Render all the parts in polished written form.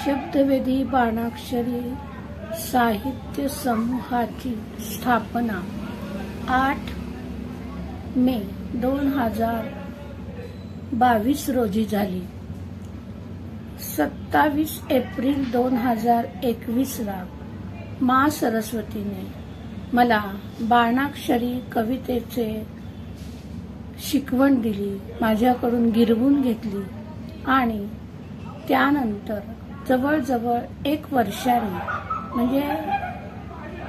शब्दवेदी बाणाक्षरी साहित्य समूहाची स्थापना 8 मे 2022 रोजी झाली. 27 एप्रिल 2021 ला मा सरस्वतीने मला बाणाक्षरी कवितेचे शिकवण दिली, माझ्याकडून गिरवून घेतली आणि त्यानंतर जवळजवळ 1 वर्षाने म्हणजे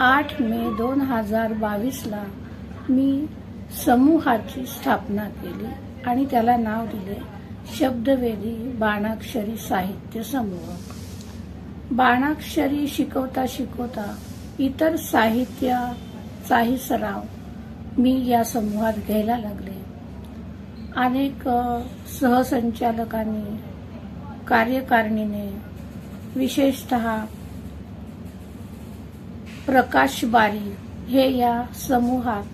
8 मे 2022 ला मी समूहाची स्थापना केली आणि त्याला नाव दिले शब्दवेदी बाणाक्षरी साहित्य समूह. बाणाक्षरी शिकवता शिकवता इतर साहित्याचाही सराव मी या समूहात घ्यायला लागले. अनेक सहसंचालकांनी, कार्यकारिणीने, विशेषतः प्रकाश बारी हे या समूहात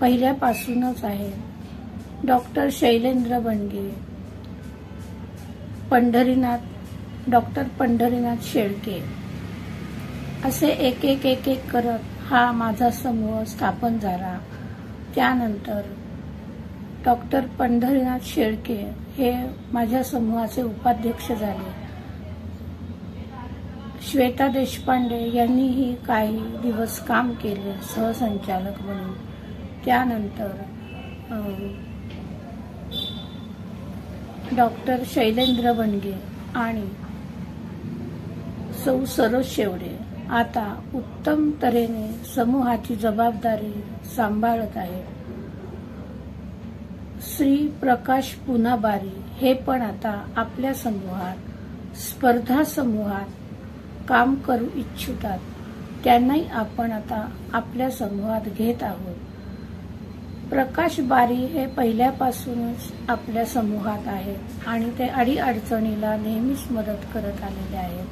पहिल्यापासूनच आहे. डॉक्टर शैलेंद्र बनगे, डॉक्टर पंढरीनाथ शेळके असे एक करत हा माझा समूह स्थापन झाला. त्यानंतर डॉक्टर पंढरीनाथ शेळके हे माझ्या समूहाचे उपाध्यक्ष झाले. श्वेता देशपांडे यांनीही काही दिवस काम केले सहसंचालक म्हणून. त्यानंतर डॉक्टर शैलेंद्र बनगे आणि सौ सरोज शेवडे आता उत्तम तऱ्हेने समूहाची जबाबदारी सांभाळत आहेत. श्री प्रकाश पुनाबारी हे पण आता आपल्या समूहात स्पर्धा समूहात काम करू इच्छितात. त्यांनाही आपण आता आपल्या समूहात घेत आहोत. प्रकाश बारी हे पहिल्यापासूनच आपल्या समूहात आहेत आणि ते अडीअडचणीला नेहमीच मदत करत आलेले आहेत.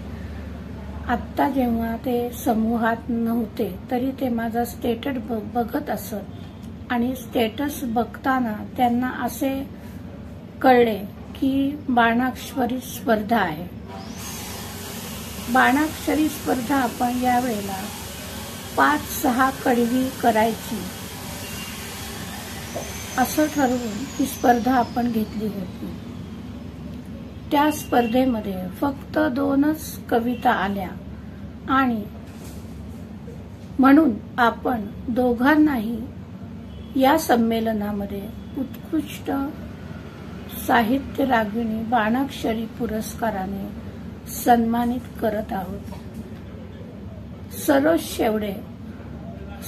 आत्ता जेव्हा ते समूहात नव्हते तरी ते माझा स्टेटस बघत असत आणि स्टेटस बघताना त्यांना असे कळले की बाणाक्षरी स्पर्धा आहे. बाणाक्षरी स्पर्धा आपण यावेळेला 5-6 कडवी करायची असं ठरवून ही स्पर्धा आपण घेतली होती. त्या स्पर्धेमध्ये फक्त 2च कविता आल्या आणि म्हणून आपण दोघांनाही या संमेलनामध्ये उत्कृष्ट साहित्य रागिणी बाणाक्षरी पुरस्काराने सन्मानित करत आहोत. सरोज शेवडे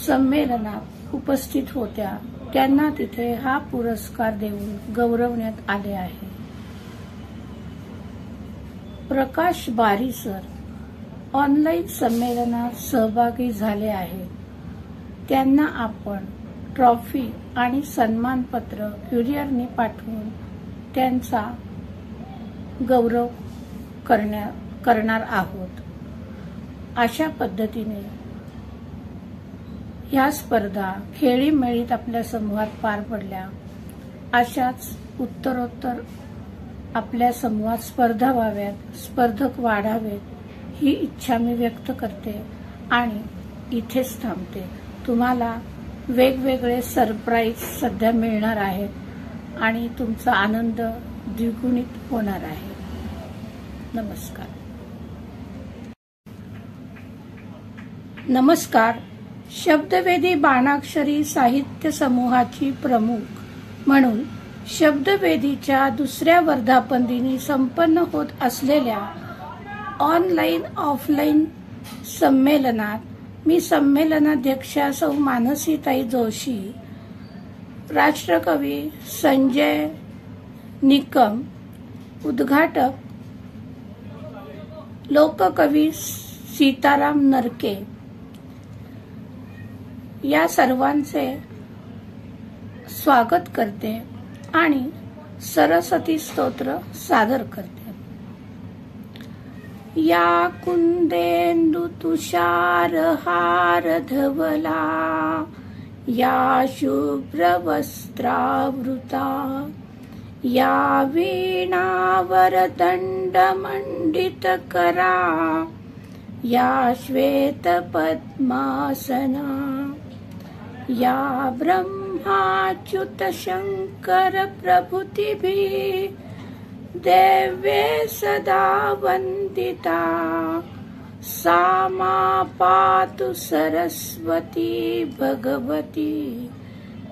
संमेलनात उपस्थित होत्या. त्यांना तिथे हा पुरस्कार देऊन गौरवण्यात आले आहे. प्रकाश बारी सर ऑनलाईन संमेलनात सहभागी झाले आहेत. त्यांना आपण ट्रॉफी आणि सन्मानपत्र कुरिअरने पाठवून त्यांचा गौरव करणार आहोत. अशा पद्धतीने ह्या स्पर्धा खेळीमेळीत आपल्या समूहात पार पडल्या. अशाच उत्तरोत्तर आपल्या समूहात स्पर्धा व्हाव्यात, स्पर्धक वाढावेत ही इच्छा मी व्यक्त करते आणि इथेच थांबते. तुम्हाला वेगवेगळे सरप्राईज सध्या मिळणार आहेत आणि तुमचा आनंद द्विगुणित होणार आहे. नमस्कार. नमस्कार. शब्दवेदी बाणाक्षरी साहित्य समूहाची प्रमुख म्हणून शब्दवेदीच्या 2ऱ्या वर्धापन दिनी संपन्न होत असलेल्या ऑनलाईन ऑफलाईन संमेलनात मी संमेलनाध्यक्षा सौ मानसीताई जोशी, राष्ट्रकवी संजय निकम, उद्घाटक लोककवी सीताराम नरके या सर्वांचे स्वागत करते आणि सरस्वती स्तोत्र सादर करते. या कुंदेंदु तुषार हार धवला, या शुभ्र वस्त्रावृता, या वीणावर दंडमंडित करा, या श्वेत पद्मासना, या ब्रह्माच्युत शंकर प्रभृतिभिः देवे सदा वंदिता, सा मा पातु सरस्वती भगवती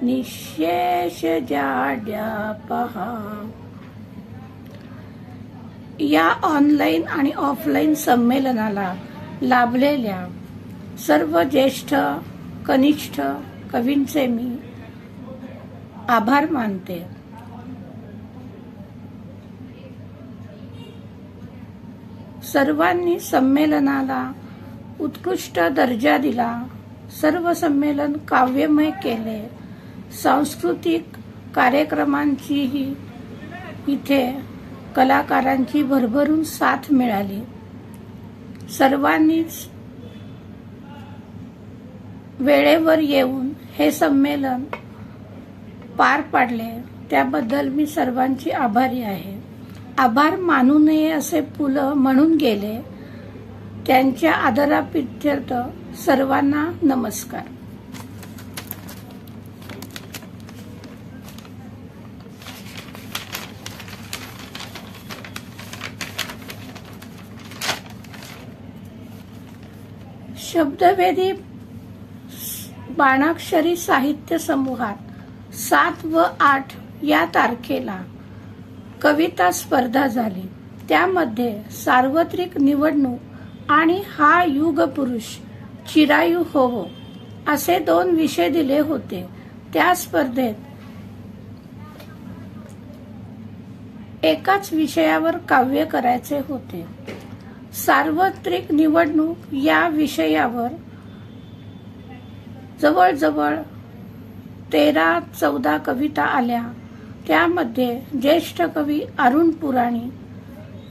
निःशेष जाड्यापहा. या ऑनलाईन आणि ऑफलाईन संमेलनाला लाभलेल्या सर्व ज्येष्ठ कनिष्ठ कवींचे मी आभार मानते. सर्वांनी संमेलनाला उत्कृष्ट दर्जा दिला. सर्व संमेलन काव्यमय केले. सांस्कृतिक कार्यक्रमांचीही इथे कलाकारांची भरभरून साथ मिळाली. सर्वांनीच वेळेवर येऊन हे संमेलन पार पाडले, त्याबद्दल मी सर्वांची आभारी आहे. आभार मानू नये असे पु ल म्हणून गेले. त्यांच्या आदराप्रीत्यर्थ सर्वांना नमस्कार. शब्दवेदी बाणाक्षरी साहित्य समूहात 7 व 8 या तारखेला कविता स्पर्धा झाली. त्यामध्ये सार्वत्रिक निवडणूक आणि हा युग पुरुष चिरायू होवो असे 2 विषय दिले होते. त्या स्पर्धेत एकाच विषयावर काव्य करायचे होते. सार्वत्रिक निवडणूक या विषयावर जवळजवळ 13-14 कविता आल्या. त्यामध्ये ज्येष्ठ कवी अरुण पुराणी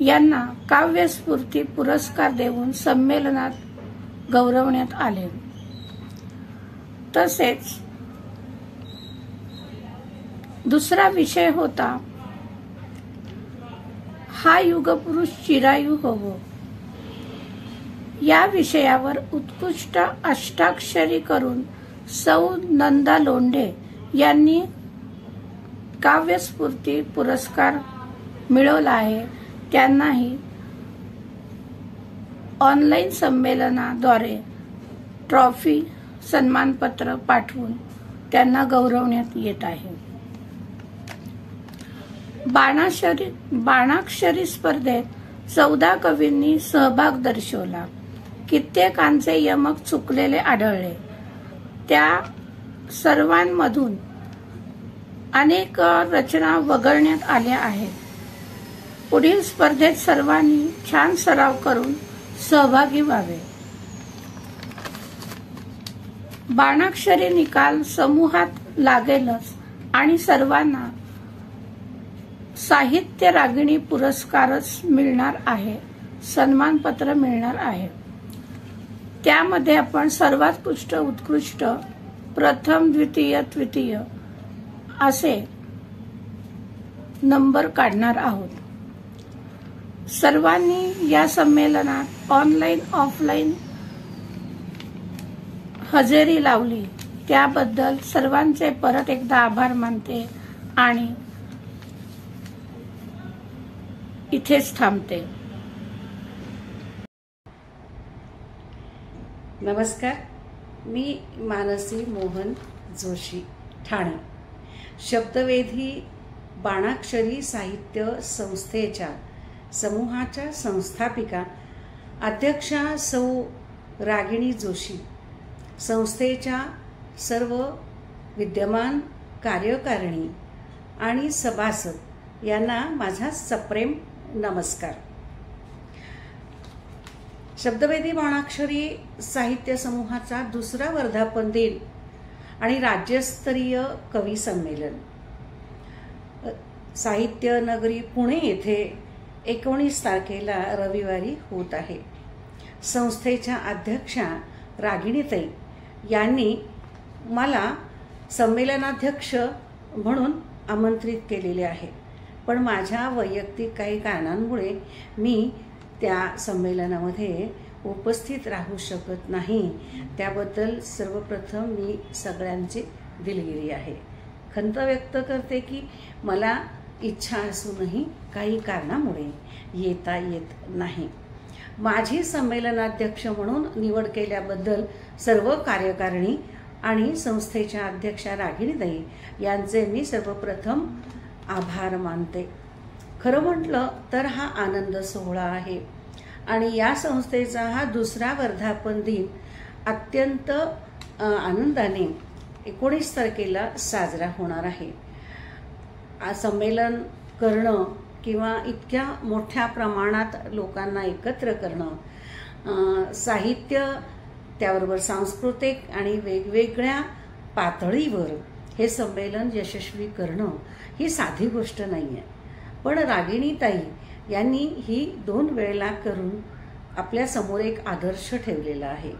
यांना काव्यस्फूर्ती पुरस्कार देऊन संमेलनात गौरवण्यात आले. तसेच दुसरा विषय होता हा युगपुरुष चिरायू होवो. या विषयावर उत्कृष्ट अष्टाक्षरी करून सौ नंदा लोंढे यांनी काव्यस्फूर्ती पुरस्कार मिळवला आहे. त्यांनाही ऑनलाईन संमेलनाद्वारे ट्रॉफी सन्मानपत्र पाठवून त्यांना गौरवण्यात येत आहे. बाणाक्षरी स्पर्धेत 14 कवींनी सहभाग दर्शवला. कित्येकांचे यमक चुकलेले आढळले. त्या सर्वांमधून अनेक रचना वगळण्यात आल्या आहेत. पुढील स्पर्धेत सर्वांनी छान सराव करून सहभागी व्हावे. बाणाक्षरी निकाल समूहात लागेलच आणि सर्वांना साहित्य रागिणी पुरस्कारच मिळणार आहे, सन्मानपत्र मिळणार आहे. त्यामध्ये आपण सर्वात उत्कृष्ट प्रथम, द्वितीय, तृतीय असे नंबर काढणार आहोत. सर्वांनी या संमेलनात ऑनलाईन ऑफलाईन हजेरी लावली त्याबद्दल सर्वांचे परत एकदा आभार मानते आणि इथेच थांबते. नमस्कार, मी मानसी मोहन जोशी, ठाणे. शब्दवेधी बाणाक्षरी साहित्य संस्थेच्या समूहाच्या संस्थापिका अध्यक्षा सौ रागिणी जोशी, संस्थेच्या सर्व विद्यमान कार्यकारिणी आणि सभासद यांना माझा सप्रेम नमस्कार. शब्दवेधी बाणाक्षरी साहित्य समूहाचा दुसरा वर्धापन दिन आणि राज्यस्तरीय कवी संमेलन साहित्य नगरी पुणे येथे 19 तारखेला रविवारी होत आहे. संस्थेच्या अध्यक्षा रागिणीताई यांनी मला संमेलनाध्यक्ष म्हणून आमंत्रित केलेले आहे. पण माझ्या वैयक्तिक काही कारणांमुळे मी त्या संमेलनामध्ये उपस्थित राहू शकत नाही। त्याबद्दल सर्वप्रथम मी सगळ्यांची दिलगिरी आहे। खंत व्यक्त करते की मला इच्छा असूनही काही कारणामुळे येता येत नाही। माझी संमेलनाध्यक्ष म्हणून निवड केल्याबद्दल सर्व कार्यकारिणी आणि संस्थेच्या अध्यक्षा रागिणीताई यांचे मी सर्वप्रथम आभार मानते। खरं म्हटलं तर हा आनंद सोहळा आहे आणि या संस्थेचा हा दुसरा वर्धापन दिन अत्यंत आनंदाने 19 तारखेला साजरा होणार आहे। संमेलन करणं किंवा इतक्या मोठ्या प्रमाणात लोकांना एकत्र करणं, साहित्य त्याबरोबर सांस्कृतिक आणि वेगवेगळ्या पातळीवर हे संमेलन यशस्वी करणं ही साधी गोष्ट नाहीये। पण रागिणीताई यांनी ही 2 वेळेला करून आपल्या समोर एक आदर्श ठेवलेला आहे।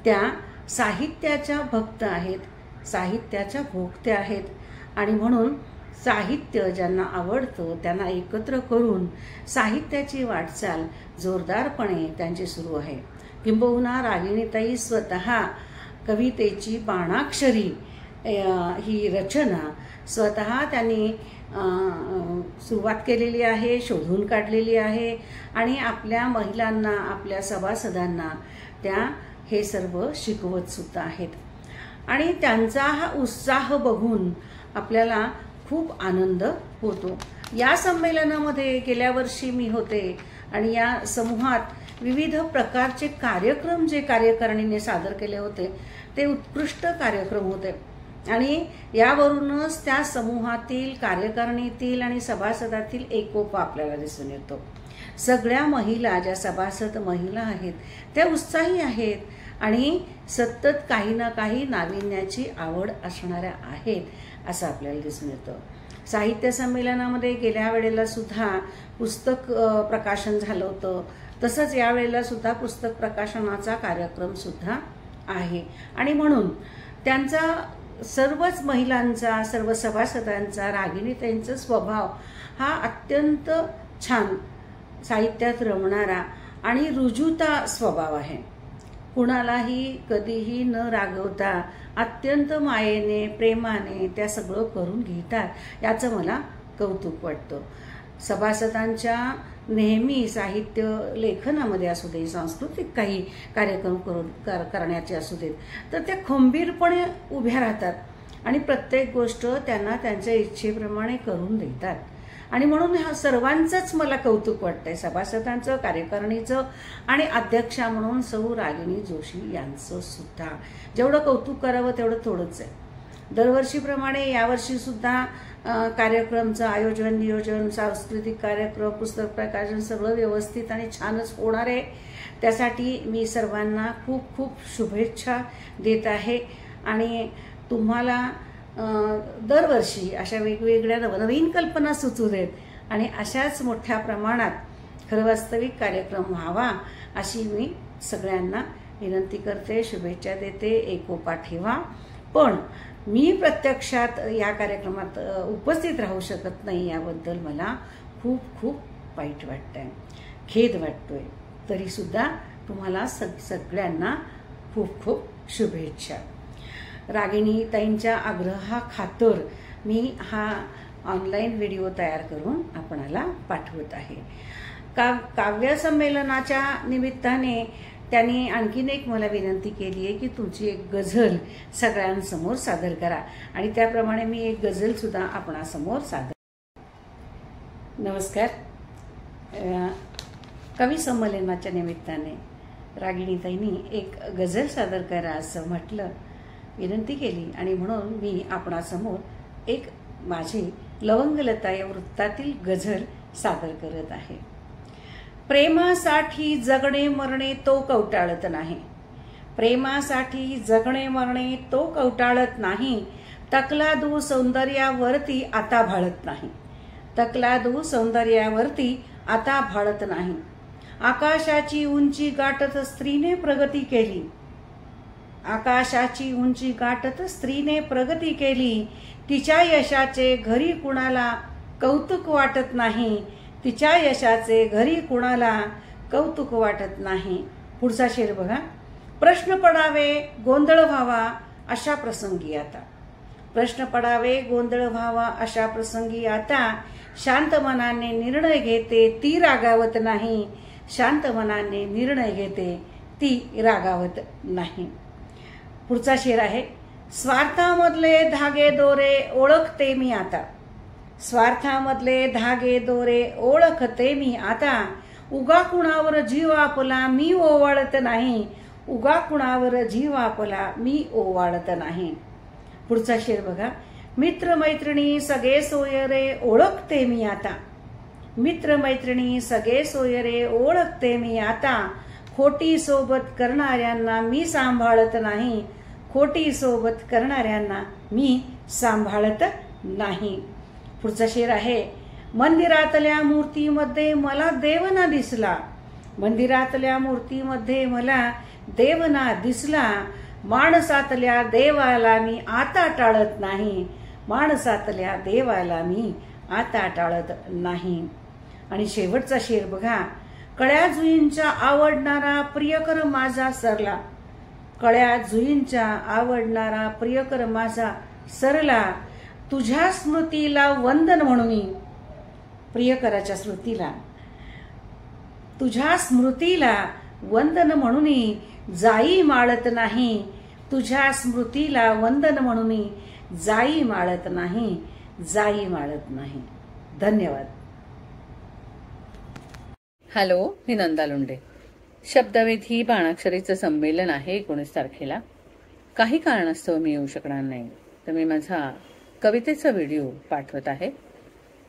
त्या साहित्याच्या भक्त आहेत, साहित्याच्या भोक्त्या आहेत आणि म्हणून साहित्य ज्यांना आवडतं त्यांना एकत्र करून साहित्याची वाटचाल जोरदारपणे त्यांची सुरू आहे। किंबहुना रागिणीताई स्वतः कवितेची बाणाक्षरी ही रचना स्वतः त्यांनी सुरुवात केलेली आहे, शोधून काढलेली आहे आणि आपल्या महिलांना, आपल्या सभासदांना त्या हे सर्व शिकवत सुद्धा आहेत आणि त्यांचा हा उत्साह बघून आपल्याला खूप आनंद होतो। या संमेलनामध्ये गेल्या वर्षी मी होते आणि या समूहात विविध प्रकारचे कार्यक्रम जे कार्यकारिणीने सादर केले होते ते उत्कृष्ट कार्यक्रम होते आणि यावरूनच त्या समूहातील, कार्यकारिणीतील आणि सभासदातील एकोपा आपल्याला दिसून येतो। सगळ्या महिला, ज्या सभासद महिला आहेत त्या उत्साही आहेत आणि सतत काही ना काही नाविन्याची आवड असणाऱ्या आहेत असं आपल्याला दिसून येतं। साहित्य संमेलनामध्ये गेल्या वेळेला सुद्धा पुस्तक प्रकाशन झालं होतं, तसंच यावेळेला सुद्धा पुस्तक प्रकाशनाचा कार्यक्रम सुद्धा आहे आणि म्हणून त्यांचा सर्वच महिलांचा, सर्व सभासदांचा, रागिणीताईंचा स्वभाव हा अत्यंत छान, साहित्यात रमणारा आणि रुजुता स्वभाव आहे। कुणालाही कधीही न रागवता अत्यंत मायेने, प्रेमाने त्या सगळं करून घेतात याचं मला कौतुक वाटतं। सभासदांच्या नेहमी साहित्य लेखनामध्ये असू दे, सांस्कृतिक काही कार्यक्रम करण्याचे असू देत, तर त्या खंबीरपणे उभ्या राहतात आणि प्रत्येक गोष्ट त्यांना त्यांच्या इच्छेप्रमाणे करून देतात आणि म्हणून ह्या सर्वांचंच मला कौतुक वाटतंय, सभासदांचं, कार्यकारिणीचं आणि अध्यक्षा म्हणून सौ रागिणी जोशी यांचं सुद्धा। जेवढं कौतुक करावं तेवढं थोडंच आहे। दरवर्षीप्रमाणे यावर्षी सुद्धा कार्यक्रमचं आयोजन, नियोजन, सांस्कृतिक कार्यक्रम, पुस्तक प्रकाशन सगळं व्यवस्थित आणि छानच होणार आहे। त्यासाठी मी सर्वांना खूप खूप शुभेच्छा देत आहे आणि तुम्हाला दरवर्षी अशा वेगवेगळ्या नवनवीन कल्पना सुचू देत आणि अशाच मोठ्या प्रमाणात खरं वास्तविक कार्यक्रम व्हावा अशी मी सगळ्यांना विनंती करते, शुभेच्छा देते, एकोपा ठेवा। पण मी प्रत्यक्षात या कार्यक्रमात उपस्थित राहू शकत नाही याबद्दल मला खूप खूप वाईट वाटतंय, खेद वाटतोय। तरी सुद्धा तुम्हाला सगळ्यांना खूप खूप शुभेच्छा। रागिणीताईंच्या आग्रहाखातर मी हा ऑनलाईन व्हिडिओ तयार करून आपणाला पाठवत आहे। काव्य संमेलनाच्या निमित्ताने त्यांनी आणखीन एक मला विनंती केली आहे की तुमची एक गझल सगळ्यांसमोर सादर करा आणि त्याप्रमाणे मी एक गझल सुद्धा आपणासमोर सादर। नमस्कार। कवी संमेलनाच्या निमित्ताने रागिणीताईंनी एक गझल सादर करा असं म्हटलं, विनंती केली आणि म्हणून मी आपणासमोर एक माझी लवंगलता या वृत्तातील गझल सादर करत आहे। प्रेमासाठी जगणे मरणे तो कवटाळत नाही, प्रेमासाठी जगणे मरणे तो कवटाळत नाही, तकलादू सौंदर्यावरती आता भाळत नाही, तकलादू सौंदर्यावरती आता भाळत नाही। आकाशाची उंची गाठत स्त्रीने प्रगती केली, आकाशाची उंची गाठत स्त्रीने प्रगती केली, तिच्या यशाचे घरी कुणाला कौतुक वाटत नाही, तिच्या यशाचे घरी कुणाला कौतुक वाटत नाही. पुढचा शेर बघा. प्रश्न पडावे गोंधळ व्हावा अशा प्रसंगी आता. प्रश्न पडावे गोंधळ व्हावा अशा प्रसंगी आता. शांत मनाने निर्णय घेते ती रागावत नाही. शांत मनाने निर्णय घेते ती रागावत नाही. पुढचा शेर आहे. स्वार्थामधले धागे दोरे ओळखते मी आता. स्वार्थामधले धागे दोरे ओळखते मी आता. उगा कुणावर जीव आपला मी ओवाळत नाही. उगा कुणावर जीव आपला मी ओवाळत नाही. पुढचा शेर बघा. मित्रमैत्रिणी सगळे सोयरे ओळखते मी आता. मित्रमैत्रिणी सगळे सोयरे ओळखते मी आता. खोटी सोबत करणाऱ्यांना मी सांभाळत नाही. खोटी सोबत करणाऱ्यांना मी सांभाळत नाही. पुढचा शेर आहे. मंदिरातल्या मूर्तीमध्ये मला देव ना दिसला. मंदिरातल्या मूर्तीमध्ये मला देव ना दिसला. माणसातल्या देवाला मी आता टाळत नाही. माणसातल्या देवाला मी आता टाळत नाही. आणि शेवटचा शेर बघा. कळ्या जुईंचा आवडणारा प्रियकर माझा सरला. कळ्या जुईंचा आवडणारा प्रियकर माझा सरला. तुझ्या स्मृतीला वंदन म्हणून. प्रियकराच्या स्मृतीला, तुझ्या स्मृतीला वंदन म्हणून जाई माळत नाही. तुझ्या स्मृतीला वंदन म्हणून जाई माळत नाही. जाई माळत नाही. धन्यवाद. हॅलो, मी नंदा लोंढे. शब्दवेधी बाणाक्षरीचं संमेलन आहे 19 तारखेला. काही कारणास्तव मी येऊ शकणार नाही, तर मी माझा कवितेचा व्हिडिओ पाठवत आहे.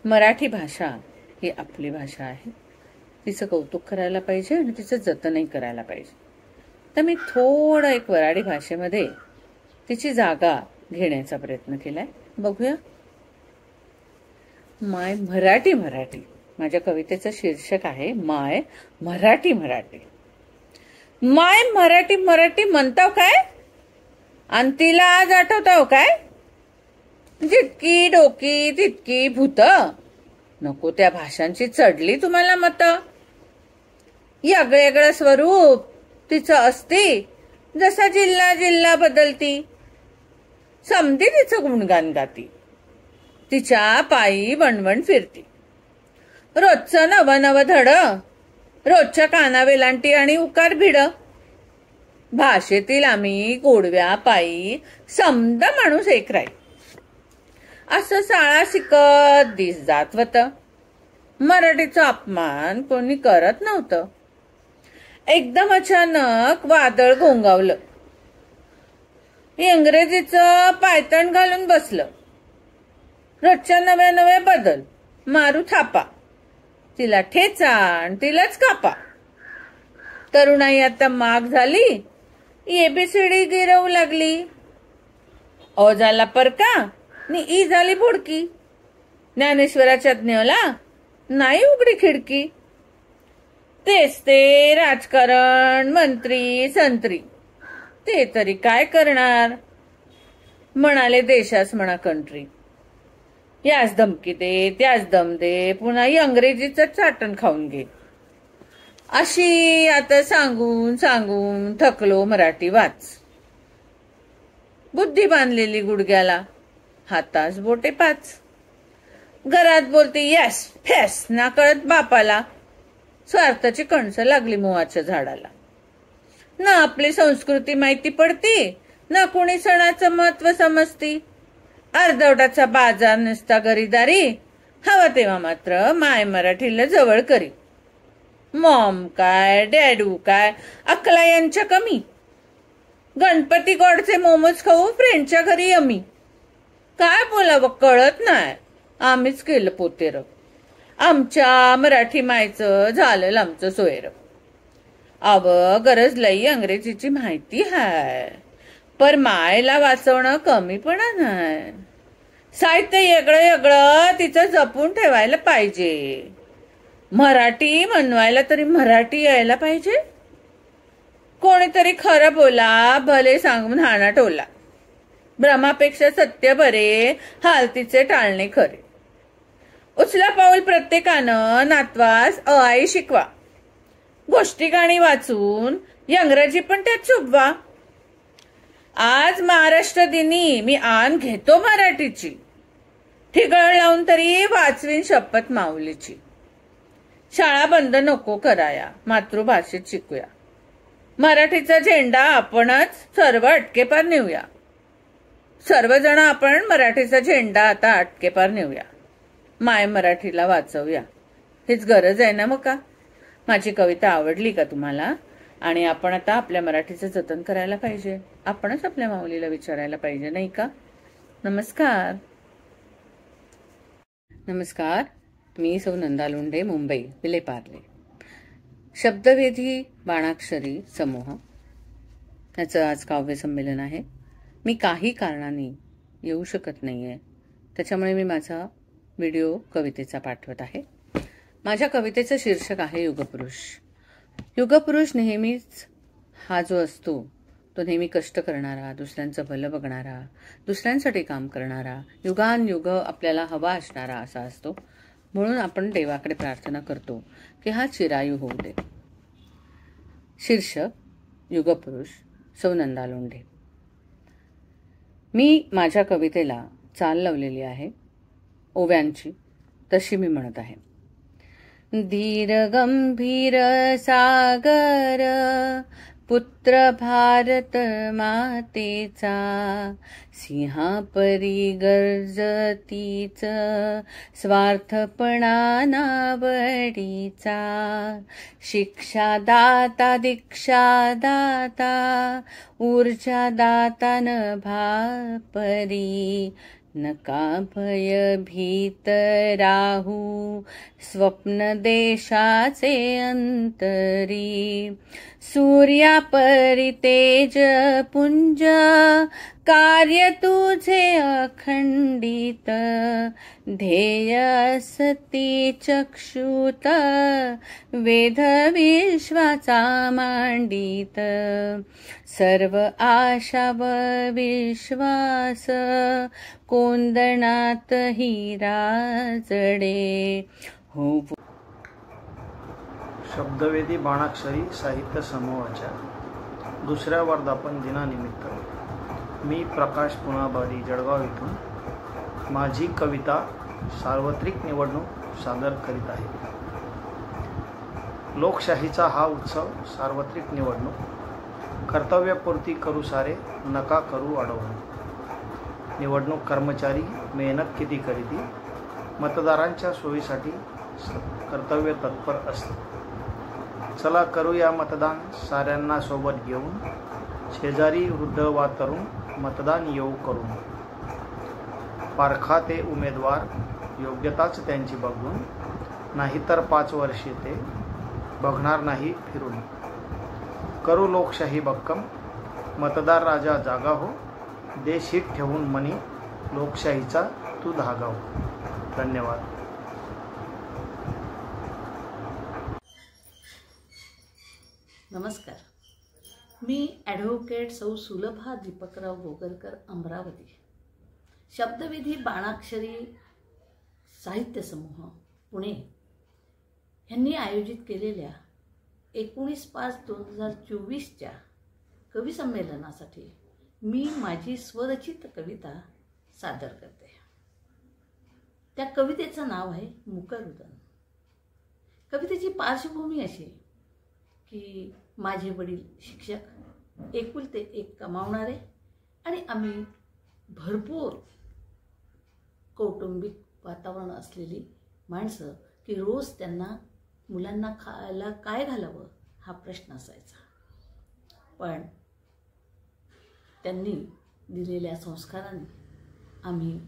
मराठी भाषा ही आपली भाषा आहे. तिचं कौतुक करायला पाहिजे आणि तिचं जतनही करायला पाहिजे. तर मी थोडं एक वऱ्हाडी भाषेमध्ये तिची जागा घेण्याचा प्रयत्न केलाय. बघूया. माय मराठी मराठी. माझ्या कवितेचं शीर्षक आहे माय मराठी मराठी. माय मराठी मराठी म्हणताव काय आणि तिला आज आठवताव काय. जितकी डोकी तितकी भूत. नको त्या भाषांची चढली तुम्हाला मत. वेगळं स्वरूप तिचं असते जसा जिल्हा जिल्हा बदलती. समधी तिचं गुणगान गाती. तिच्या पायी वणवण फिरती. रोजचं नव नव धड. रोजच्या काना वेलांटी आणि उकार भिड. भाषेतील आम्ही गोडव्या पायी समद माणूस एक राही. असं शाळा शिकत दिस जात होत. मराठीचा अपमान कोणी करत नव्हतं. एकदम अचानक वादळ घोंगावलं. इंग्रजीचं पायतण घालून बसलं. रोजच्या नव्या नव्या बदल मारू थापा. तिला ठेचा आणि तिलाच कापा. तरुणाई आता माग झाली. एबीसीडी गिरवू लागली. अ झाला परका नि ई झाली बुडकी. ज्ञानेश्वराच्या ज्ञला नाही उघडी खिडकी. तेच ते राजकारण मंत्री संत्री. ते तरी काय करणार. म्हणाले देशास म्हणा कंट्री. याच धमकी दे त्याच दम दे. पुन्हा इंग्रजीचं चाटण खाऊन घे. अशी आता सांगून सांगून थकलो मराठी वाच. बुद्धी बांधलेली गुडघ्याला हातास बोटे पाच. घरात बोलते यस फेस ना कळत बापाला. स्वार्थाची कणसं लागली मोहाच्या झाडाला. ना आपली संस्कृती माहिती पडती ना कोणी सणाचं महत्व समजती. अर्धवटाचा बाजार नसता गरीदारी. हवा तेव्हा मात्र माय मराठीला जवळ करी. मॉम काय डॅडू काय अकला यांच्या कमी. गणपती गोडचे मोमोज खाऊ फ्रेंडच्या घरी यमी. काय बोलावं कळत नाही. आम्हीच केलं पोतेर. आमच्या मराठी मायचं झालं आमचं सोयर. अव गरज लई अंग्रेजीची माहिती हाय. पर मायला वाचवणं कमीपणा नाही. साहित्य वेगळं तिचं जपून ठेवायला पाहिजे. मराठी म्हणवायला तरी मराठी यायला पाहिजे. कोणीतरी खरं बोला भले सांगून हाना टोला. भ्रमापेक्षा सत्य बरे हालतीचे टाळणे खरे. उचला पाऊल प्रत्येकानं नातवास आई शिकवा. गोष्टी गाणी वाचून इंग्रजी पण त्यात शोभवा. आज महाराष्ट्र दिनी मी आण घेतो मराठीची. ठिगळ लावून तरी वाचवीन शपथ माऊलीची. शाळा बंद नको कराया, मातृभाषेत शिकूया. मराठीचा झेंडा आपणच सर्व अटकेपार नेऊया. सर्वजण आपण मराठीचा झेंडा आता अटकेपार नेऊया. माय मराठीला वाचवूया. हीच गरज आहे ना. मग का माझी कविता आवडली का तुम्हाला? आणि आपण आता आपल्या मराठीचं जतन करायला पाहिजे. आपणच आपल्या माऊलीला विचारायला पाहिजे, नाही का? नमस्कार. नमस्कार. मी सौ नंदा लोंढे, मुंबई, विलेपार्ले. शब्दवेधी बाणाक्षरी समूह याचं आज काव्य संमेलन आहे. मी काही कारणाने येऊ शकत नाहीये, त्याच्यामुळे मी माझा व्हिडिओ कवितेचा पाठवत आहे. माझ्या कवितेचं शीर्षक आहे युगपुरुष. युगपुरुष नेहमीच हा जो असतो तो नेहमी कष्ट करणारा, दुसऱ्यांचं भलं बघणारा, दुसऱ्यांसाठी काम करणारा, युगानयुग आपल्याला हवा असणारा असा असतो. म्हणून आपण देवाकडे प्रार्थना करतो की हा चिरायू होऊ दे. शीर्षक युगपुरुष, सौ नंदा लोंढे. मी माझ्या कवितेला चाल लावलेली आहे ओव्यांची, तशी मी म्हणत आहे. धीर गंभीर सागर पुत्र भारत मातेचा, सिंहापरी गर्जतीच स्वार्थपणा नावडीचा. शिक्षा दाता दीक्षा दाता ऊर्जा दाता नभा परी. नका भय भीत राहू स्वप्न देशाचे अंतरी. सूर्या परी तेज पुंज कार्य तुझे अखंडित. ध्येय असती चक्षुत वेध विश्वाचा मांडित. सर्व आशा व विश्वास कोंदणात हिरा जडे. हो. शब्दवेधी बाणाक्षरी साहित्य समूहाच्या दुसऱ्या वर्धापन दिनानिमित्त मी प्रकाश पुनाबारी, जळगाव येथून माझी कविता सार्वत्रिक निवडणूक सादर करीत आहे. लोकशाहीचा हा उत्सव सार्वत्रिक निवडणूक कर्तव्यपूर्ती करू सारे, नका करू अडवणूक. निवडणूक कर्मचारी मेहनत किती करीती, मतदारांच्या सोयीसाठी कर्तव्य तत्पर असते. चला करूया मतदान साऱ्यांना सोबत घेऊन. शेजारी वृद्ध वा तरुण मतदान येऊ करून. पारखा ते उमेदवार योग्यताच त्यांची बघून. नाहीतर 5 वर्षे ते बघणार नाही फिरून. करू लोकशाही भक्कम मतदार राजा जागा हो. देश हित ठेवून मनी लोकशाहीचा तू धागा हो. धन्यवाद. नमस्कार. मी ॲडव्होकेट सौ सुलभा दीपकराव गोगरकर, अमरावती. शब्दविधी बाणाक्षरी साहित्य समूह पुणे यांनी आयोजित केलेल्या 19/5/2024च्या कवी संमेलनासाठी मी माझी स्वरचित कविता सादर करते. त्या कवितेचं नाव आहे मुकरुदन. कवितेची पार्श्वभूमी अशी की माझे वडील शिक्षक, एकुलते एक कमावणारे, आणि आम्ही भरपूर कौटुंबिक वातावरण असलेली माणसं की रोज त्यांना मुलांना खायला काय घालावं हा प्रश्न असायचा. पण त्यांनी दिलेल्या संस्कारांनी आम्ही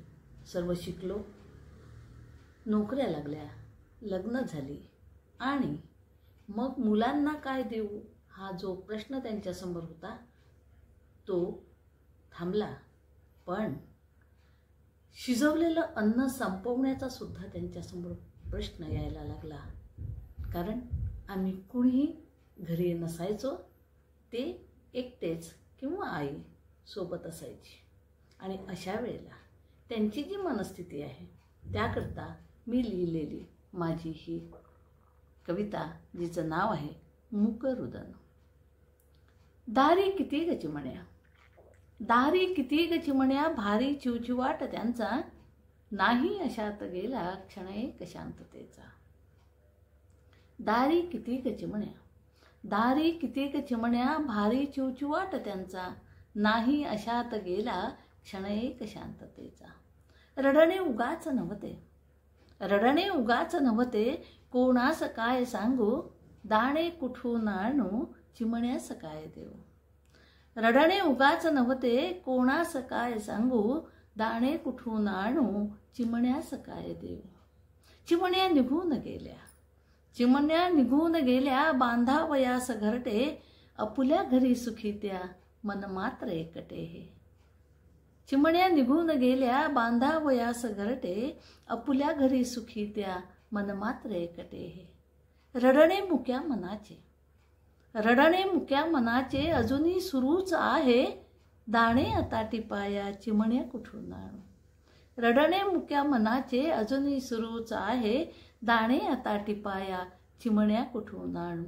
सर्व शिकलो, नोकऱ्या लागल्या, लग्न झाली, आणि मग मुलांना काय देऊ हा जो प्रश्न त्यांच्यासमोर होता तो थांबला. पण शिजवलेलं अन्न संपवण्याचा सुद्धा त्यांच्यासमोर प्रश्न यायला लागला. कारण आम्ही कुणीही घरी नसायचो, ते एकटेच किंवा आई सोबत असायची. आणि अशा वेळेला त्यांची जी मनस्थिती आहे त्याकरता मी लिहिलेली माझी ही कविता, जिचं नाव आहे मुकरुदन. दारी किती ग चिमण्या, दारी किती ग चिमण्या, भारी चिवचिवाट त्यांचा, नाही अशात गेला क्षण एक शांततेचा. दारी किती ग चिमण्या, दारी किती ग चिमण्या, भारी चिवचिवाट त्यांचा, नाही अशात गेला क्षण एक शांततेचा. रडणे उगाच नव्हते, रडणे उगाच नव्हते, कोणास काय सांगू, दाणे कुठून आणू, चिमण्यास काय देऊ. रडणे उगाच नव्हते, कोणास काय सांगू, दाणे कुठून आणू, चिमण्यास काय देऊ. चिमण्या निघून गेल्या, चिमण्या निघून गेल्या, बांधावयास घरटे, आपुल्या घरी सुखी त्या, मन मात्र एकटे हे. चिमण्या निघून गेल्या, बांधावयास घरटे, आपुल्या घरी सुखी त्या, मन मात्र एकटे हे. रडणे मुक्या मनाचे, रडणे मुक्या मनाचे, अजूनही सुरूच आहे, दाणे आता टिपाया, चिमण्या कुठून आणू. रडणे मुक्या मनाचे, अजूनही सुरूच आहे, दाणे आता टिपाया, चिमण्या कुठून आणू.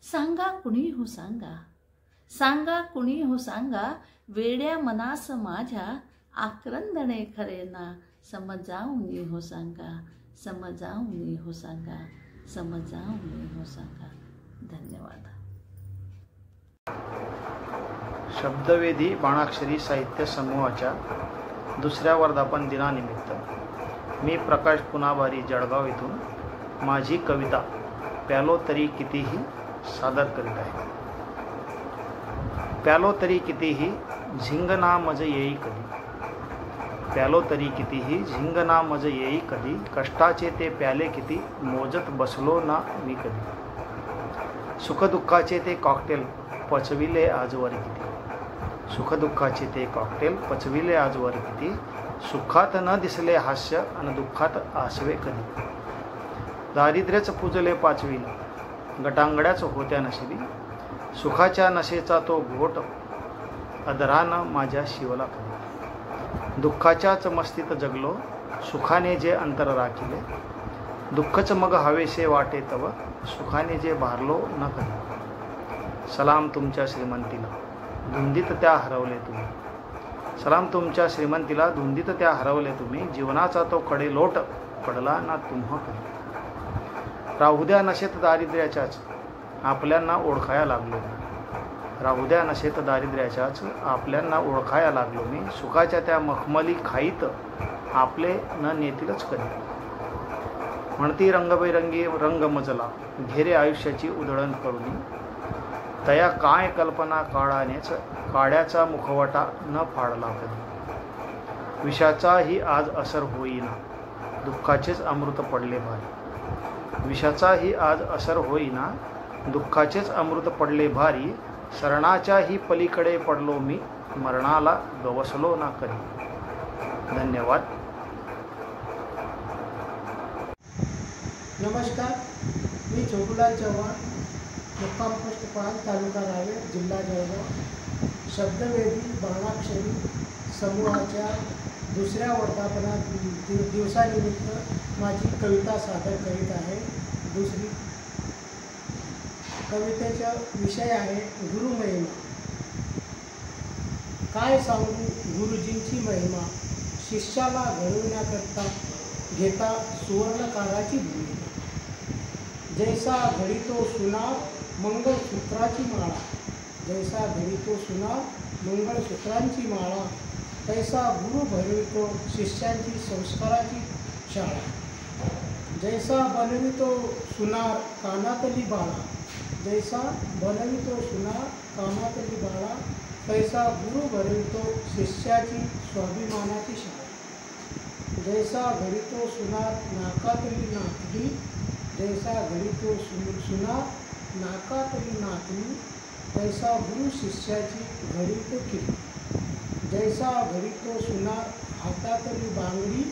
सांगा कुणी हो सांगा, सांगा कुणी हो सांगा, वेड्या मनास माझ्या, आक्रंदणे खरे ना, समजावून हो सांगा, समजावून हो सांगा, समजावून हो सांगा. धन्यवाद. शब्दवेधी बाणाक्षरी साहित्य समूहाच्या दुसऱ्या वर्धापन दिनानिमित्त मी प्रकाश पुनाबारी जळगाव येथून माझी कविता प्यालो तरी कितीही सादर करीत आहे. प्यालो तरी कितीही झिंग ना मज येई कधी, प्यालो तरी कितीही झिंग ना मज येई कधी, कष्टाचे ते प्याले किती, मोजत बसलो ना मी कधी. सुखदुःखाचे ते कॉकटेल पचविले आजवर किती, सुखदुःखाचे ते कॉकटेल पचविले आजवर किती, सुखात न दिसले हास्य आणि दुःखात आसवे कधी. दारिद्र्यच पूजले पाचवीला, गटांगड्याच होत्या नशिबी, सुखाच्या नशेचा तो घोट, अदरानं माझ्या शिवला कधी. दुःखाच्याच मस्तीत जगलो, सुखाने जे अंतर राखिले, दुःखच मग हवेसे वाटे तव, सुखाने जे भारलो न कधी. सलाम तुमच्या श्रीमंतीला, धुंदीत त्या हरवले तुम्ही, सलाम तुमच्या श्रीमंतीला, धुंदीत त्या हरवले तुम्ही, जीवनाचा तो कडे लोट पडला ना तुम्हा कधी. राहुद्या नशेत दारिद्र्याच्याच आपल्यांना ओळखाया लागलो मी, राहुद्या नशेत दारिद्र्याच्याच आपल्यांना ओळखाया लागलो मी, सुखाच्या त्या मखमली खाईत आपले न नेतीलच कधी. म्हणती रंगबेरंगी रंग मजला, घेरे आयुष्याची उधळण करुनी, तया काय कल्पना काळानेच, काड्याचा मुखवटा न फाडला कधी. विषाचाही आज असर होईना, दुःखाचेच अमृत पडले भारी, विषाचाही आज असर होईना, दुःखाचेच अमृत पडले भारी, शरणाच्याही पलीकडे पडलो मी, मरणाला गवसलो ना कधी. धन्यवाद. नमस्कार, मी छोटूलाल चव्हाण, मुक्काम पोस्ट 5, तालुका रावेर, जिल्हा जळगाव. शब्दवेधी बाणाक्षरी समूहाच्या दुसऱ्या वर्धापनात दिवसानिमित्त माझी कविता सादर करीत आहे. दुसरी कवितेचा विषय आहे गुरुमहिमा. काय सांगू गुरुजींची महिमा, शिष्याला घडविण्याकरता घेता सुवर्णकाराची भूमिका. जैसा घडीतो सुनार मंगळसूत्राची माळा, जैसा घडीतो सुनार मंगळसूत्रांची माळा, तैसा गुरु भरवितो शिष्यांची संस्काराची शाळा. जैसा बनवितो सुनार कानातली बाळा, जैसा बनवितो सुनार कानातली बाळा, तैसा गुरु भरवितो शिष्याची स्वाभिमानाची शाळा. जैसा घडीतो सुनार नाकातली नातली, जैसा घडीतो सुनार नाकातली नातली, तैसा गुरु शिष्याची घडीतो किल्ली. जैसा घडीतो सुनार हातातली बांगडी,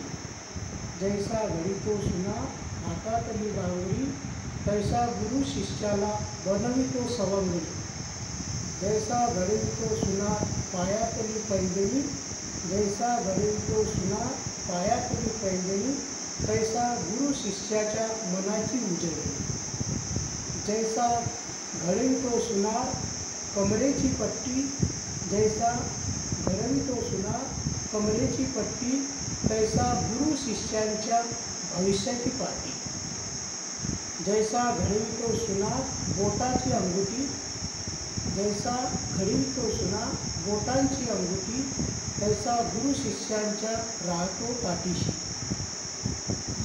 जैसा घडीतो सुनार हातातली बांगडी, तैसा गुरु शिष्याला बनवितो सवंगडी. जैसा घडवितो सुनार पायातली पैंजणी, जैसा घडवितो सुनार पायातली पैंजणी, तैसा गुरु शिष्याच्या मनाची उजळणी. जैसा घडवितो सुनार कमरेची पट्टी, जैसा घडवितो सुनार कमरेची पट्टी, तैसा गुरु शिष्यांच्या भविष्याची पाटी. जैसा घडवितो सुनार बोटाची अंगुठी, जैसा घडवितो सुनार बोटांची अंगुठी, तैसा गुरु शिष्यांच्या राहतो पाठीशी.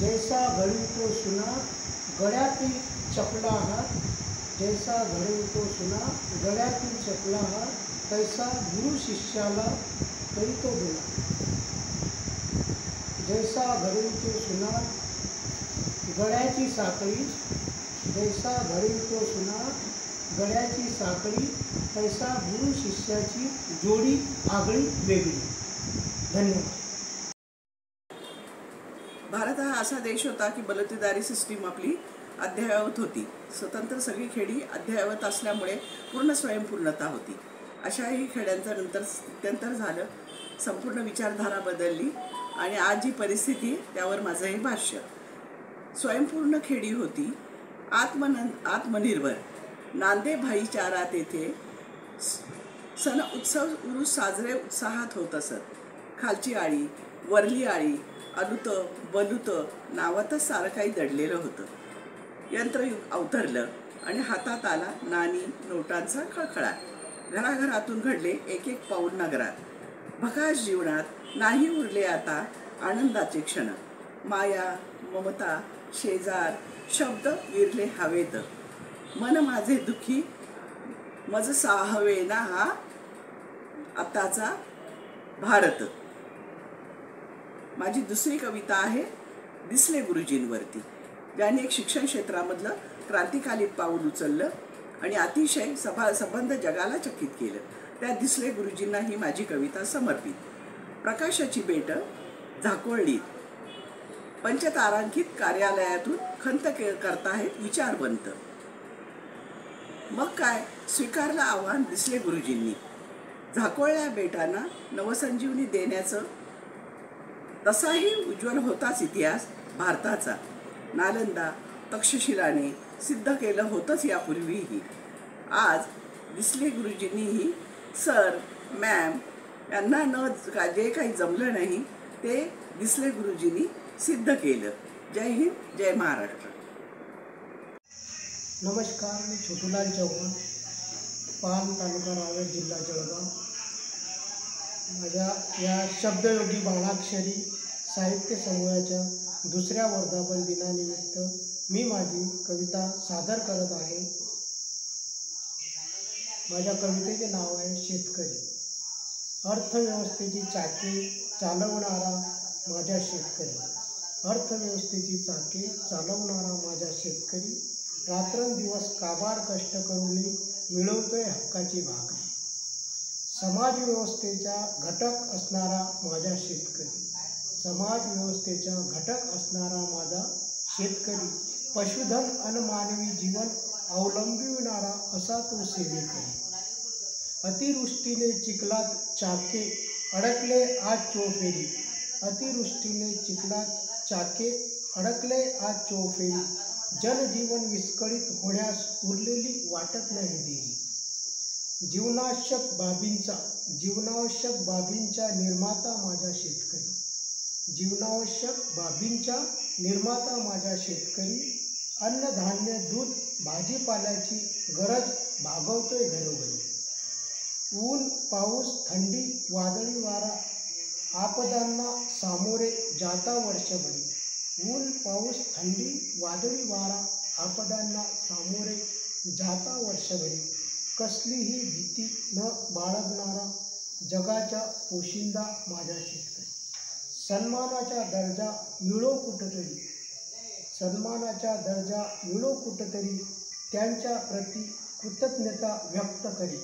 जैसा घडवितो सुनार गळ्यातील चपला हार, जैसा घडवितो सुनार गळ्यातील चपला हार, तैसा गुरु शिष्याला करीतो गुलाम. जैसा घडवितो सुनार गळ्याची साखळी, जैसा घडवितो सुनार गळ्याची साखळी, तैसा गुरु शिष्याची जोडी आगळी वेगळी. धन्यवाद. भारत हा असा देश होता की बलुतेदारी सिस्टीम आपली अद्ययावत होती. स्वतंत्र सगळी खेडी अद्ययावत असल्यामुळे पूर्ण स्वयंपूर्णता होती. अशाही खेड्यांचं नंतर झालं. संपूर्ण विचारधारा बदलली आणि आज जी परिस्थिती त्यावर माझं हे भाष्य. स्वयंपूर्ण खेडी होती, आत्मनिर्भर. नांदे भाईचारा तेथे सण उत्सव उरूस साजरे उत्साहात होत असत. खालची आळी, वरली आळी, अलुत बलुत नावातच सारं काही दडलेलं होतं. यंत्रयुग अवतरलं आणि हातात आला नाणी नोटांचा खळखळाट. घराघरातून घडले एक एक पाऊल नगरात. भकास जीवनात नाही उरले आता आनंदाचे क्षण. माया ममता शेजार शब्द विरले हवेत. मन माझे दुखी मज साहवेना हा आताचा भारत. माझी दुसरी कविता आहे दिसले गुरुजींवरती, ज्यांनी एक शिक्षण क्षेत्रामधलं क्रांतिकारी पाऊल उचललं आणि अतिशय संबंध जगाला चकित केलं. त्या दिसले गुरुजींना ही माझी कविता समर्पित. प्रकाशाची बेट झाकोळलीत, पंचतारांकित कार्यालयातून खंत करताहेत विचारवंत. मग काय स्वीकारलं आव्हान दिसले गुरुजींनी. झाकोळल्या बेटांना नवसंजीवनी देण्याचं. तसाही उज्ज्वल होताच इतिहास भारताचा. नालंदा तक्षशिलाने सिद्ध केलं होतंच यापूर्वीही. आज दिसले गुरुजींनीही सर मॅम यांना जे काही जमलं नाही ते दिसले गुरुजींनी सिद्ध केलं. जय हिंद, जय महाराष्ट्र. नमस्कार, मी छोटूलाल चव्हाण, पान तालुका रावेर, जिल्हा जळगाव. माझ्या या शब्दयोगी बाणाक्षरी साहित्य समूहाच्या दुसऱ्या वर्धापन दिनानिमित्त मी माझी कविता सादर करत आहे. माझ्या कवितेचे नाव आहे शेतकरी. अर्थव्यवस्थेची चाके चालवणारा माझा शेतकरी, अर्थव्यवस्थेची चाके चालवणारा माझा शेतकरी, रात्रंदिवस काबाड कष्ट करून मिळवतोय हक्काची भाकरी. समाज व्यवस्थेचा घटक असणारा माझा शेतकरी, समाज व्यवस्थेचा घटक असणारा माझा शेतकरी, पशुधन अन मानवी जीवन अवलंबिवणारा असा तो सेवेकरी. अतिवृष्टीने चिखलात चाके अडकले आज चोफेरी, अतिवृष्टीने चिखलात चाके अडकले आज चोफेरी, जनजीवन विस्कळीत होण्यास उरलेली वाटत नाही देरी. जीवनावश्यक बाबींचा निर्माता माझा शेतकरी, जीवनावश्यक बाबींचा निर्माता माझा शेतकरी, अन्नधान्य दूध भाजीपाल्याची गरज भागवतोय घरोघरी. ऊन पाऊस थंडी वादळी वारा आपदांना सामोरे जाता वर्षभरी, ऊन पाऊस थंडी वादळी वारा आपदांना सामोरे जाता वर्षभरी. कसलीही भीती न बाळगणारा जगाचा पोशिंदा माझा शेतकरी. सन्मानाचा दर्जा मिळो कुठतरी, सन्मानाचा दर्जा मिळो कुठतरी, त्यांच्या प्रती कृतज्ञता व्यक्त करी.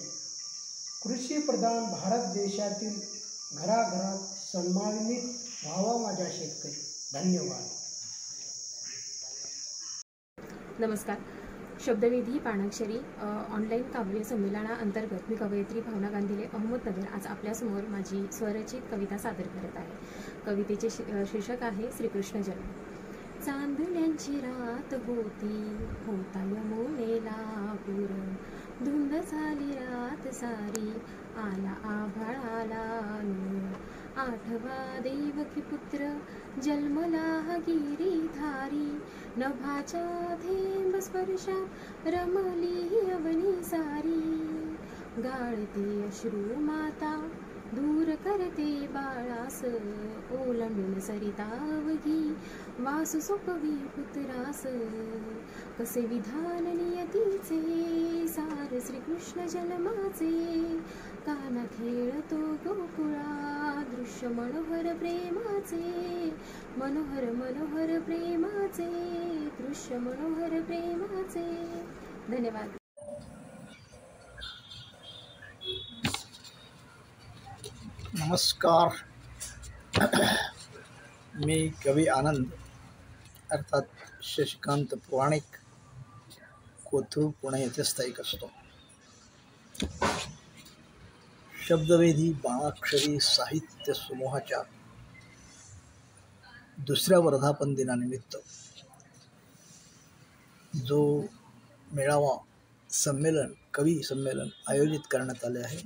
कृषीप्रधान भारत देशातील घराघरात सन्मानित व्हावा माझा शेतकरी. धन्यवाद. नमस्कार. शब्दवेधी पाणाक्षरी ऑनलाईन काव्य संमेलनाअंतर्गत मी कवयित्री भावना गांधीले अहमदनगर आज आपल्यासमोर माझी स्वरचित कविता सादर करत आहे. कवितेचे शीर्षक आहे श्रीकृष्ण जन्म. चांदण्यांची रात होती, होता यमुनेला पूर. धुंद झाली रात सारी, आला आभाळाला नूर. आठवा देवकी पुत्र, जन्मला हा गिरीधारी. नभाच्या थेंब स्पर्शात रमली अवनी सारी. गाळते अश्रू माता, दूर करते बाळास. ओलांडून सरितावघी, वासु सोपवी पुत्रास. कसे विधान नियतीचे, सार श्रीकृष्ण जन्माचे. काना खेळतो गोकुळा, दृश्य मनोहर प्रेमाचे. मनोहर मनोहर प्रेमाचे, दृश्य मनोहर प्रेमाचे. धन्यवाद. नमस्कार. मी कवी आनंद अर्थात शशिकांत पुराणिक, कोथरूड, पुणे येथे स्थायिक असतो. शब्दवेधी बाणाक्षरी साहित्य समूहाच्या दुसऱ्या वर्धापन दिनानिमित्त जो मेळावा संमेलन, कवी संमेलन आयोजित करण्यात आले आहे,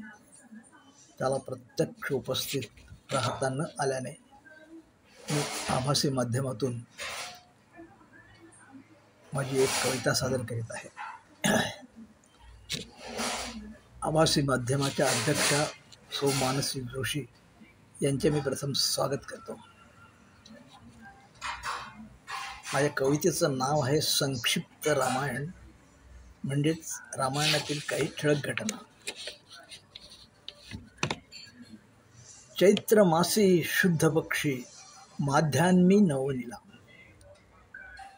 त्याला प्रत्यक्ष उपस्थित राहता न आल्याने मी आभासी माध्यमातून माझी एक कविता सादर करीत आहे. आभासी माध्यमाच्या अध्यक्षा सौ मानसी जोशी यांचे मी प्रथम स्वागत करतो. माझ्या कवितेचं नाव आहे संक्षिप्त रामायण, म्हणजेच रामायणातील काही ठळक घटना. चैत्र मासी शुद्ध पक्षी, माध्यान्मी नवनीला.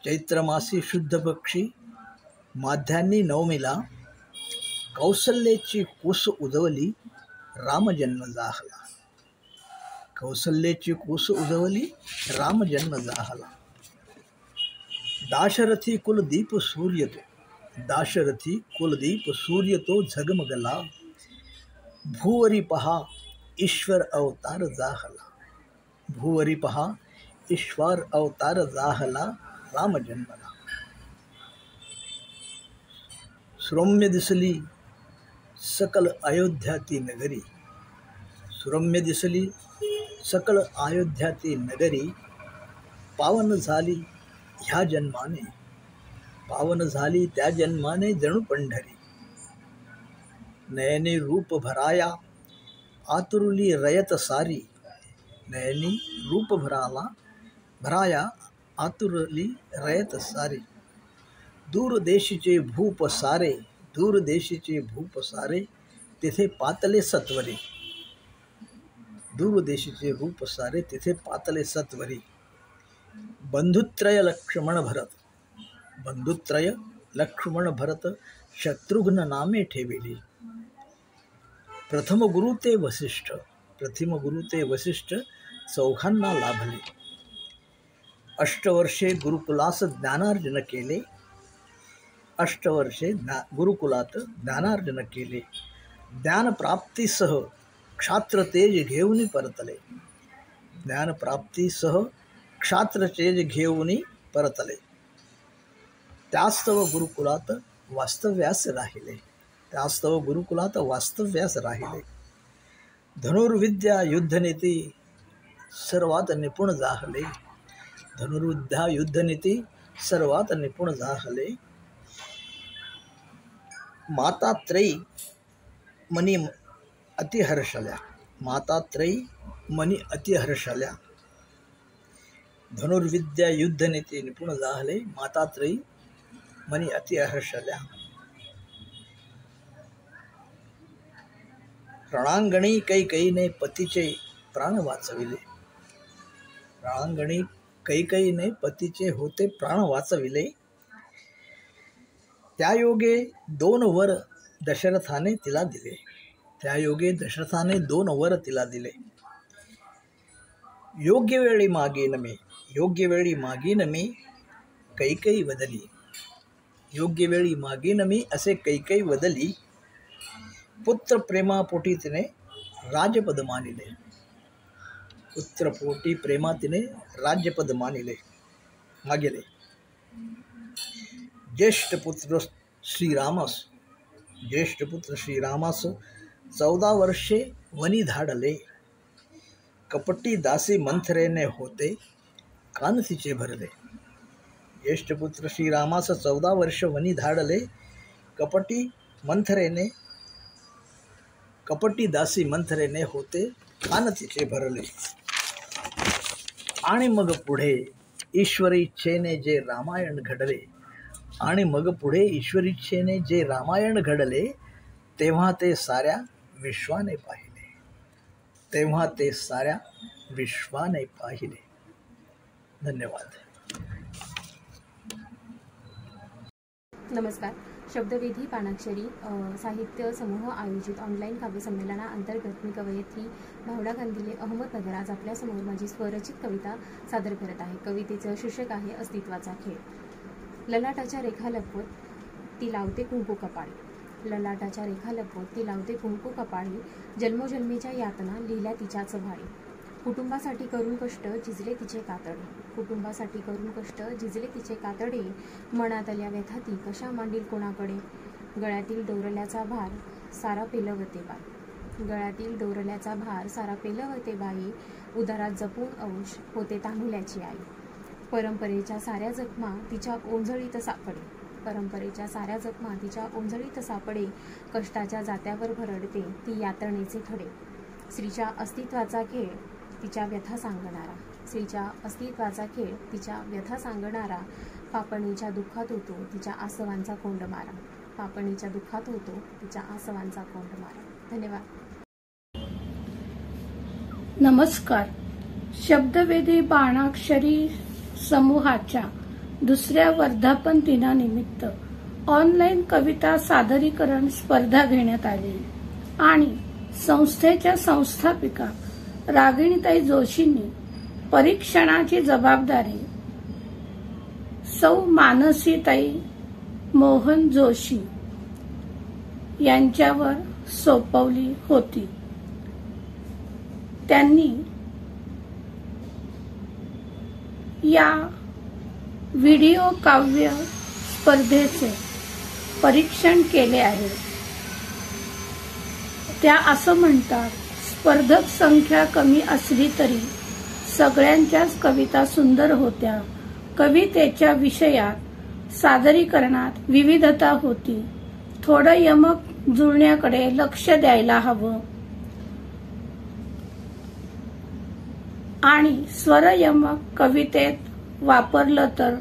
चैत्र मासी शुद्ध पक्षी, माध्यान्नी नवमीला. कौसल्याची कूस उजवली, रामजन्म जाहला. कौसल्याची कूस उजवली, रामजन्म जाहला. दाशरथी कुलदीप सूर्य तो, दाशरथी कुलदीप सूर्य तो झगमगला. भूवरी पहा ईश्वर अवतार जाहला. भूवरी पहा ईश्वर अवतार जाहला, राम जन्मला. सुरम्य दिसली सकल अयोध्या ती नगरी. सुरम्य दिसली सकल अयोध्या ती नगरी. पावन झाली ह्या जन्माने, पावन झाली त्या जन्माने जणू पंढरी. नयनी रूप भराया आतुरली रयत सारी. नयनी रूप भराया आतुरली रयत सारी. दूर देशीचे भूप सारे, दूर देशीचे भूप सारे. तिथे पातले सत्वरी. दूर देशीचे रूप सारे, तिथे पातले सत्वरी. बंधुत्रय लक्ष्मण भरत, बंधुत्रय लक्ष्मण भरत. शत्रुघ्न नामे ठेविली. प्रथम गुरु ते वसिष्ठ, प्रथम गुरु ते वसिष्ठ. चौघांना लाभले. अष्टवर्षे गुरुकुलास ज्ञानार्जन केले. अष्टवर्षे गुरुकुलात ज्ञानार्जन केले. ज्ञानप्राप्तीसह क्षात्रतेज घेऊन परतले. ज्ञानप्राप्तीसह क्षात्रतेज घेऊन परतले. त्यास्तव गुरुकुलात वास्तव्यास राहिले. त्यास्तव गुरुकुलात वास्तव्यास राहिले. धनुर्विद्या युद्धनीती सर्वात निपुण जाहले. धनुर्विद्या युद्धनीती सर्वात निपुण जाहले. माता त्रयी मनी अतिहर्षल्या. माता त्रयी मनी अतिहर्षल्या. धनुर्विद्या युद्धनीती निपुण जाहले. माता त्रयी मनी अतिहर्षल्या. रणांगणी कैकेयीने पतीचे प्राण वाचविले. रणांगणी कैकेयीने पतीचे होते प्राण वाचविले. त्यायोगे 2 वर दशरथाने तिला दिले. त्यायोगे दशरथाने 2 वर तिला दिले. योग्य वेळी मागेन मी, योग्य वेळी मागीन मी कैकेयी वदली. योग्य वेळी मागीन मी असे कैकेयी वदली. पुत्र प्रेमापोटी तिने राजपद मानिले. पुत्रपोटी प्रेमा तिने राज्यपद मानिले. मागेले. ज्येष्ठ पुत्र श्रीरामास 14 वर्षे वनी धाडले. कपटी दासी मंथरेने होते कान तिचे भरले. ज्येष्ठ पुत्र श्रीरामास 14 वर्ष वनी धाडले. कपटी दासी मंथरेने होते कान तिचे भरले. आणि मग पुढे ईश्वरी इच्छेने जे रामायण घडले, तेव्हा ते साऱ्या विश्वाने पाहिले. धन्यवाद. नमस्कार. शब्दवेधी पानाक्षरी साहित्य समूह आयोजित ऑनलाईन काव्यसंमेलनाअंतर्गत मी कवयित्री भावना गांधीले अहमदनगर आज आपल्यासमोर माझी स्वरचित कविता सादर करत आहे. कवितेचं शीर्षक आहे अस्तित्वाचा खेळ. ललाटाच्या रेखा लपवत ती लावते कुंकू कपाळी. जन्मोजन्मीच्या यातना लिहिल्या तिच्या चव्हाळी. कुटुंबासाठी करून कष्ट झिजले तिचे कातडे. मनात आल्या व्यथा ती कशा मांडील कोणाकडे. गळ्यातील डोरल्याचा भार सारा पेलवते बाई. उदरात जपून अंश होते तांदुल्याची आई. परंपरेच्या साऱ्या जखमा तिच्या ओंजळीत सापडे. कष्टाच्या जात्यावर भरडते ती यातनेचे खडे. स्त्रीच्या अस्तित्वाचा खेळ तिच्या व्यथा सांगणारा. पापणीच्या दुःखात होतो तिच्या आसवांचा कोंड मारा. धन्यवाद. नमस्कार. शब्दवेधी बाणाक्षरी समूहाच्या दुसऱ्या वर्धापन दिनानिमित्त ऑनलाईन कविता सादरीकरण स्पर्धा घेण्यात आली आणि संस्थेच्या संस्थापिका रागिणीताई जोशींनी परीक्षणाची जबाबदारी सौ मानसीताई मोहन जोशी यांच्यावर सोपवली होती. त्यांनी या व्हिडिओ काव्य स्पर्धेचे परीक्षण केले आहे. त्या असं म्हणतात, स्पर्धक संख्या कमी असली तरी सगळ्यांच्याच कविता सुंदर होत्या. कवितेच्या विषयात सादरीकरणात विविधता होती. थोडं यमक जुळण्याकडे लक्ष द्यायला हवं आणि स्वरयमक कवितेत वापरलं तर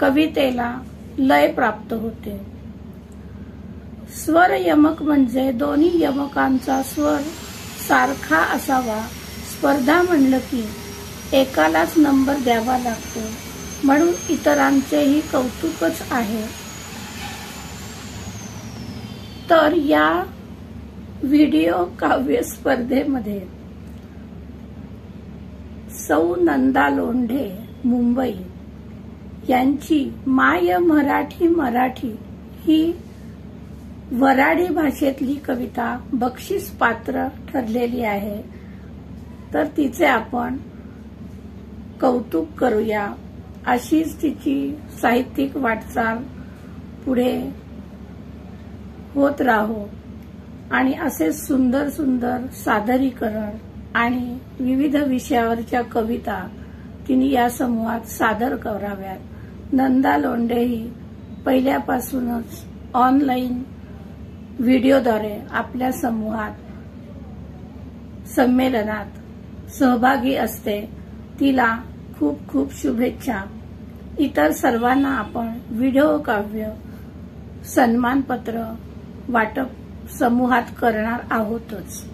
कवितेला लय प्राप्त होते. स्वरयमक म्हणजे दोन्ही यमकांचा स्वर सारखा असावा. स्पर्धा म्हणलं की एकालाच नंबर द्यावा लागतो, म्हणून इतरांचेही कौतुकच आहे. तर या व्हिडिओ काव्य स्पर्धेमध्ये सौ नंदा लोंढे मुंबई यांची माय मराठी ही वराडी भाषेतली कविता बक्षीस पात्र ठरलेली आहे. तर तिचे आपण कौतुक करूया. अशीच तिची साहित्यिक वाटचाल पुढे होत राहो आणि असे सुंदर सुंदर सादरीकरण आणि विविध विषयावरच्या कविता तिने या समूहात सादर कराव्यात. नंदा लोंढे ही पहिल्यापासूनच ऑनलाईन व्हिडिओद्वारे आपल्या समूहात संमेलनात सहभागी असते. तिला खूप खूप शुभेच्छा. इतर सर्वांना आपण व्हिडिओ काव्य सन्मानपत्र वाटप समूहात करणार आहोतच.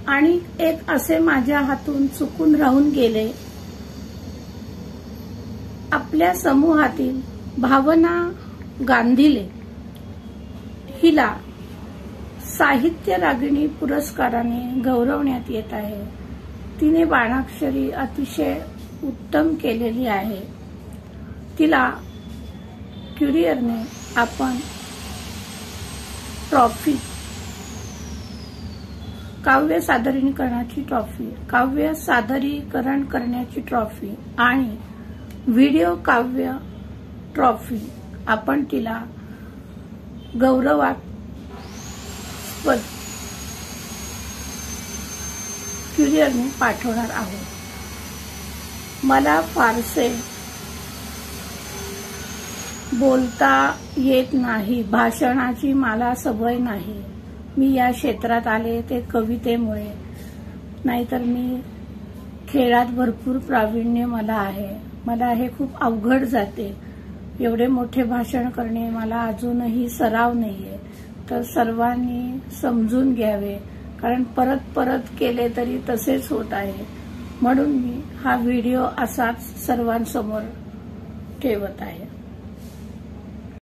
आणि एक असे माझ्या हातून चुकून राहून गेले. आपल्या समूहातील भावना गांधीले हिला साहित्य रागिणी पुरस्काराने गौरवण्यात येत आहे. तिने बाणाक्षरी अतिशय उत्तम केलेली आहे. तिला क्युरिअरने आपण ट्रॉफी काव्य सादरीकरणाची ट्रॉफी, काव्य सादरीकरण करण्याची ट्रॉफी आणि व्हिडिओ काव्य ट्रॉफी आपण तिला गौरवास्पद कुरिअरने पाठवणार आहोत। मला फारसे बोलता येत नाही, भाषणाची मला सवय नाही। मी या क्षेत्रात आले ते कवितेमुळे, नाहीतर मी खेळात भरपूर प्रावीण्य मला आहे। मला हे खूप अवघड जाते, एवढे मोठे भाषण करणे मला अजूनही सराव नाहीये। तर सर्वांनी समजून घ्यावे, कारण परत परत केले तरी तसेच होत आहे। म्हणून मी हा व्हिडिओ असाच सर्वांसमोर ठेवत आहे।